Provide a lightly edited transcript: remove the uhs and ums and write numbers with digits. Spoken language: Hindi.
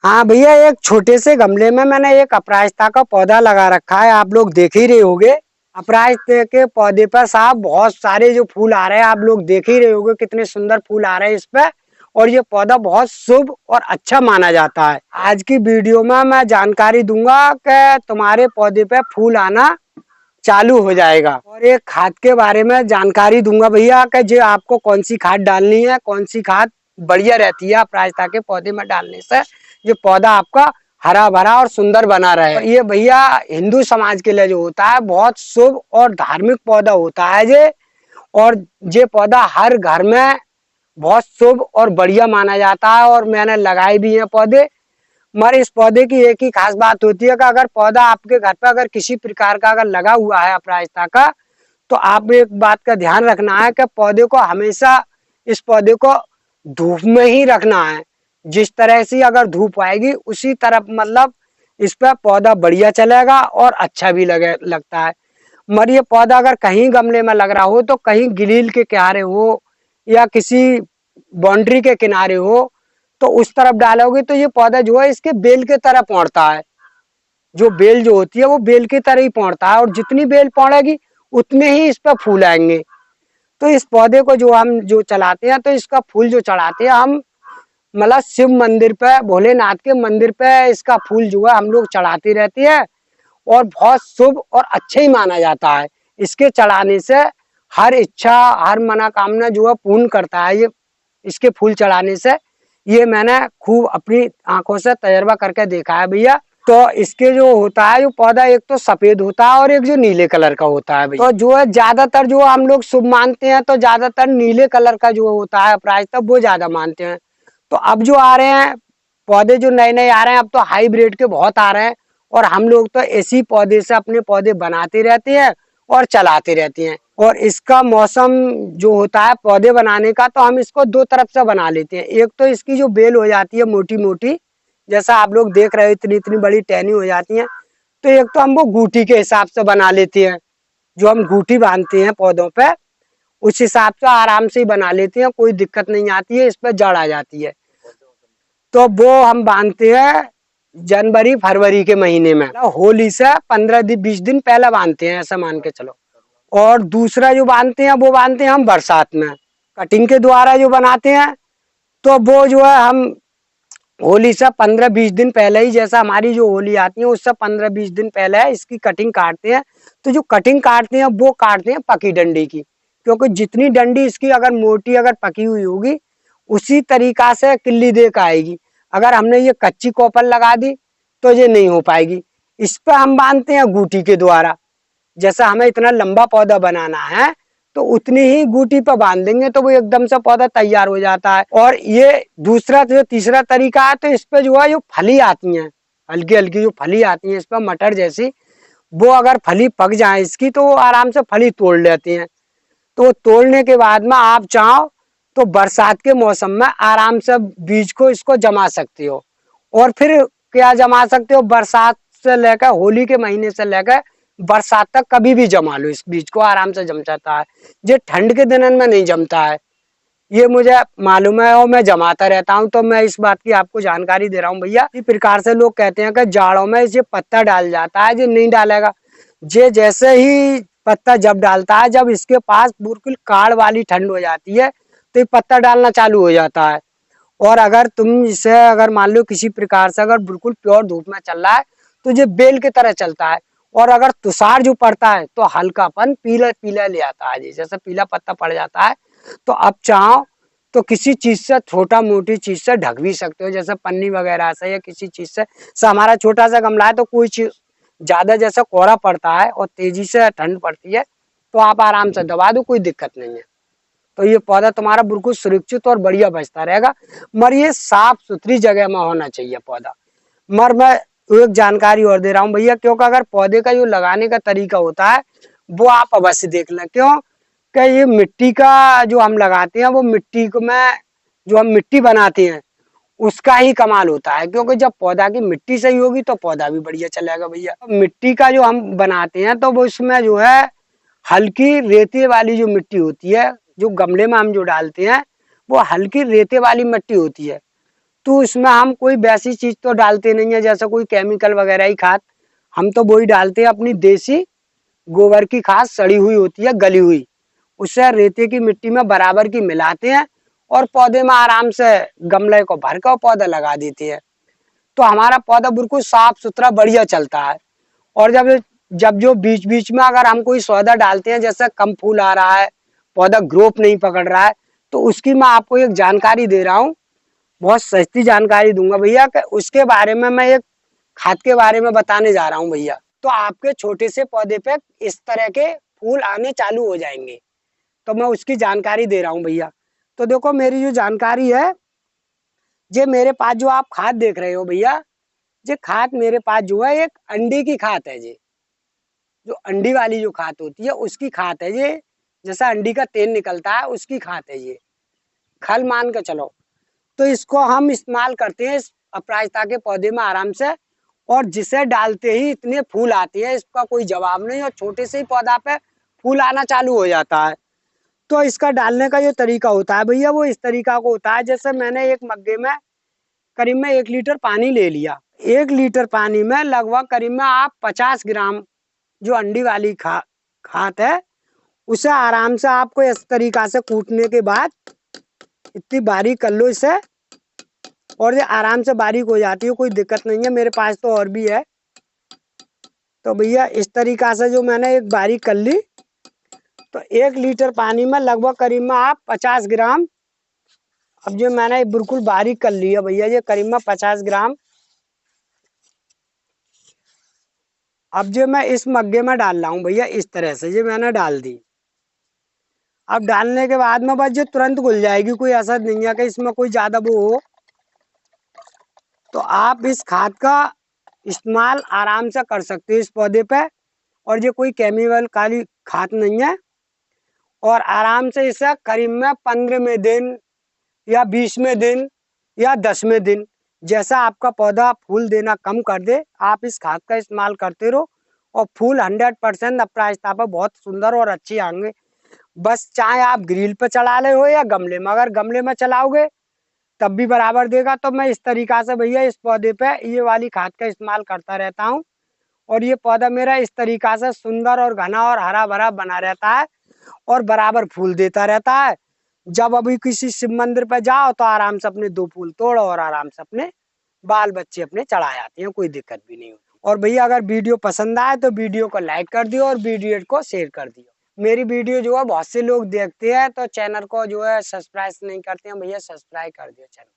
हाँ भैया, एक छोटे से गमले में मैंने एक अपराजिता का पौधा लगा रखा है। आप लोग देख ही रहे होगे। अपराजिता के पौधे पर साहब बहुत सारे जो फूल आ रहे हैं, आप लोग देख ही रहे होगे कितने सुंदर फूल आ रहे हैं इस पे। और ये पौधा बहुत शुभ और अच्छा माना जाता है। आज की वीडियो में मैं जानकारी दूंगा कि तुम्हारे पौधे पे फूल आना चालू हो जाएगा, और एक खाद के बारे में जानकारी दूंगा भैया कि जो आपको कौन सी खाद डालनी है, कौन सी खाद बढ़िया रहती है अपराजिता के पौधे में डालने से जो पौधा आपका हरा भरा और सुंदर बना रहे। और ये भैया हिंदू समाज के लिए जो होता है बहुत शुभ और धार्मिक पौधा होता है ये। और ये पौधा हर घर में बहुत शुभ और बढ़िया माना जाता है, और मैंने लगाए भी हैं पौधे। मगर इस पौधे की एक ही खास बात होती है कि अगर पौधा आपके घर पर अगर किसी प्रकार का अगर लगा हुआ है अपराजिता का, तो आप एक बात का ध्यान रखना है कि पौधे को हमेशा इस पौधे को धूप में ही रखना है। जिस तरह से अगर धूप आएगी उसी तरफ मतलब इस पर पौधा बढ़िया चलेगा और अच्छा भी लगता है। मगर ये पौधा अगर कहीं गमले में लग रहा हो तो कहीं ग्रिल के किनारे हो या किसी बाउंड्री के किनारे हो, तो उस तरफ डालोगे तो ये पौधा जो है इसके बेल के तरह पौधता है। जो बेल जो होती है वो बेल की तरह ही पौधता है, और जितनी बेल पौधेगी उतने ही इस पर फूल आएंगे। तो इस पौधे को जो हम जो चलाते हैं तो इसका फूल जो चढ़ाते हैं हम मतलब शिव मंदिर पे, भोलेनाथ के मंदिर पे इसका फूल जो है हम लोग चढ़ाते रहते हैं। और बहुत शुभ और अच्छा ही माना जाता है। इसके चढ़ाने से हर इच्छा हर मनोकामना जो है पूर्ण करता है ये, इसके फूल चढ़ाने से। ये मैंने खूब अपनी आंखों से तजर्बा करके देखा है भैया। तो इसके जो होता है जो पौधा एक तो सफेद होता है और एक जो नीले कलर का होता है भैया। तो जो है ज्यादातर जो हम लोग शुभ मानते हैं तो ज्यादातर नीले कलर का जो होता है अपराजिता वो ज्यादा मानते हैं। तो अब जो आ रहे हैं पौधे जो नए नए आ रहे हैं, अब तो हाईब्रिड के बहुत आ रहे हैं। और हम लोग तो ऐसी पौधे से अपने पौधे बनाते रहते हैं और चलाते रहते हैं। और इसका मौसम जो होता है पौधे बनाने का, तो हम इसको दो तरफ से बना लेते हैं। एक तो इसकी जो बेल हो जाती है मोटी मोटी, जैसा आप लोग देख रहे हो इतनी इतनी बड़ी टहनी हो जाती है। तो एक तो हम वो गूटी के हिसाब से बना लेते हैं, जो हम गूटी बांधते हैं पौधों पे उस हिसाब से आराम से ही बना लेते हैं, कोई दिक्कत नहीं आती है। इस पर जड़ आ जाती है। तो वो हम बांधते हैं जनवरी फरवरी के महीने में, होली से 15 20 दिन पहले बांधते हैं, ऐसा मान के चलो। और दूसरा जो बांधते हैं वो बांधते हैं हम बरसात में, कटिंग के द्वारा जो बनाते हैं। तो वो जो है हम होली से 15 20 दिन पहले ही, जैसा हमारी जो होली आती है उससे 15 20 दिन पहले इसकी कटिंग काटते हैं। तो जो कटिंग काटते हैं वो काटते हैं पकी डंडी की, क्योंकि जितनी डंडी इसकी अगर मोटी अगर पकी हुई होगी उसी तरीका से किल्ली दे के आएगी। अगर हमने ये कच्ची कॉपर लगा दी तो ये नहीं हो पाएगी। इस पर हम बांधते हैं गूटी के द्वारा। जैसा हमें इतना लंबा पौधा बनाना है तो उतनी ही गूटी पर बांध देंगे तो वो एकदम से पौधा तैयार हो जाता है। और ये दूसरा जो तीसरा तरीका है, तो इस पे जो है जो फली आती हैं हल्की हल्की जो फली आती है इस पर मटर जैसी, वो अगर फली पक जाए इसकी तो वो आराम से फली तोड़ लेती हैं। तो तोड़ने के बाद में आप चाहो तो बरसात के मौसम में आराम से बीज को इसको जमा सकते हो। और फिर क्या जमा सकते हो, बरसात से लेकर होली के महीने से लेकर बरसात तक कभी भी जमा लो, इस बीज को आराम से जम जाता है। ये ठंड के दिनों में नहीं जमता है, ये मुझे मालूम है और मैं जमाता रहता हूँ। तो मैं इस बात की आपको जानकारी दे रहा हूँ भैया। इसी प्रकार से लोग कहते हैं कि जाड़ों में ये पत्ता डाल जाता है, ये नहीं डालेगा। ये जैसे ही पत्ता जब डालता है, जब इसके पास बिल्कुल काड़ वाली ठंड हो जाती है तो ये पत्ता डालना चालू हो जाता है। और अगर तुम इसे अगर मान लो किसी प्रकार से अगर बिल्कुल प्योर धूप में चल रहा है तो ये बेल की तरह चलता है। और अगर तुषार जो पड़ता है तो हल्कापन पीला पीला ले आता है, जैसे पीला पत्ता पड़ जाता है। तो अब चाहो तो किसी चीज से छोटा मोटी चीज से ढक भी सकते हो, जैसे पन्नी वगैरह से या किसी चीज से हमारा छोटा सा गमला है तो कोई चीज ज्यादा जैसे कोहरा पड़ता है और तेजी से ठंड पड़ती है तो आप आराम से दबा दो, कोई दिक्कत नहीं है। तो ये पौधा तुम्हारा बिल्कुल सुरक्षित और बढ़िया बचता रहेगा। मगर ये साफ सुथरी जगह में होना चाहिए पौधा। मगर मैं एक जानकारी और दे रहा हूँ भैया, क्योंकि अगर पौधे का जो लगाने का तरीका होता है वो आप अवश्य देख लें। क्यों कि ये मिट्टी का जो हम लगाते हैं वो मिट्टी को में जो हम मिट्टी बनाते हैं उसका ही कमाल होता है। क्योंकि जब पौधा की मिट्टी सही होगी तो पौधा भी बढ़िया चलेगा भैया। मिट्टी का जो हम बनाते हैं तो वो इसमें जो है हल्की रेते वाली जो मिट्टी होती है, जो गमले में हम जो डालते हैं वो हल्की रेते वाली मिट्टी होती है। तो इसमें हम कोई वैसी चीज तो डालते नहीं है जैसा कोई केमिकल वगैरह ही खाद। हम तो वही डालते हैं अपनी देसी गोबर की खाद, सड़ी हुई होती है, गली हुई। उससे रेते की मिट्टी में बराबर की मिलाते हैं और पौधे में आराम से गमले को भर कर पौधा लगा देते हैं। तो हमारा पौधा बिल्कुल साफ सुथरा बढ़िया चलता है। और जब जब जो बीच बीच में अगर हम कोई सौदा डालते हैं, जैसे कम फूल आ रहा है, पौधा ग्रोथ नहीं पकड़ रहा है, तो उसकी मैं आपको एक जानकारी दे रहा हूँ। बहुत सस्ती जानकारी दूंगा भैया कि उसके बारे में मैं एक खाद के बारे में बताने जा रहा हूँ भैया। तो आपके छोटे से पौधे पे इस तरह के फूल आने चालू हो जाएंगे। तो मैं उसकी जानकारी दे रहा हूँ भैया। तो देखो मेरी जो जानकारी है, ये मेरे पास जो आप खाद देख रहे हो भैया, ये खाद मेरे पास जो है एक अंडे की खाद है। ये जो अंडी वाली जो खाद होती है उसकी खाद है ये। जैसा अंडी का तेल निकलता है उसकी खाद है ये, खल मान के चलो। तो इसको हम इस्तेमाल करते हैं इस अपराजिता के पौधे में आराम से। और जिसे डालते ही इतने फूल आते हैं, इसका कोई जवाब नहीं। और छोटे से ही पौधा पे फूल आना चालू हो जाता है। तो इसका डालने का जो तरीका होता है भैया, वो इस तरीका को होता है। जैसे मैंने एक मग्गे में करीब में 1 लीटर पानी ले लिया। 1 लीटर पानी में लगभग करीब में आप 50 ग्राम जो अंडी वाली खाद है, उसे आराम से आपको इस तरीका से कूटने के बाद इतनी बारीक कर लो इसे। और ये आराम से बारीक हो जाती है, कोई दिक्कत नहीं है। मेरे पास तो और भी है। तो भैया इस तरीका से जो मैंने एक बारीक कर ली, तो 1 लीटर पानी में लगभग करीब में आप 50 ग्राम, अब जो मैंने बिल्कुल बारीक कर लिया भैया, ये करीब में 50 ग्राम। अब जो मैं इस मग्गे में डाल रहा हूँ भैया, इस तरह से ये मैंने डाल दी। अब डालने के बाद में बस ये तुरंत घुल जाएगी, कोई ऐसा नहीं है कि इसमें कोई ज्यादा वो हो। तो आप इस खाद का इस्तेमाल आराम से कर सकते हो इस पौधे पे। और ये कोई केमिकल काली खाद नहीं है। और आराम से इसे करीब में 15वें दिन या 20वें दिन या 10वें दिन, जैसा आपका पौधा फूल देना कम कर दे, आप इस खाद का इस्तेमाल करते रहो। और फूल 100% अपराजिता पर बहुत सुंदर और अच्छी आएंगे। बस चाहे आप ग्रिल पे चला ले हो या गमले में, अगर गमले में चलाओगे तब भी बराबर देगा। तो मैं इस तरीका से भैया इस पौधे पे ये वाली खाद का इस्तेमाल करता रहता हूँ। और ये पौधा मेरा इस तरीका से सुंदर और घना और हरा भरा बना रहता है और बराबर फूल देता रहता है। जब अभी किसी शिव मंदिर पर जाओ तो आराम से अपने 2 फूल तोड़ो और आराम से अपने बाल बच्चे अपने चढ़ा जाते हैं, कोई दिक्कत भी नहीं होती। और भैया अगर वीडियो पसंद आए तो वीडियो को लाइक कर दियो और वीडियो को शेयर कर दियो। मेरी वीडियो जो है बहुत से लोग देखते हैं, तो चैनल को जो है सब्सक्राइब नहीं करते हैं भैया, सब्सक्राइब कर दियो चैनल।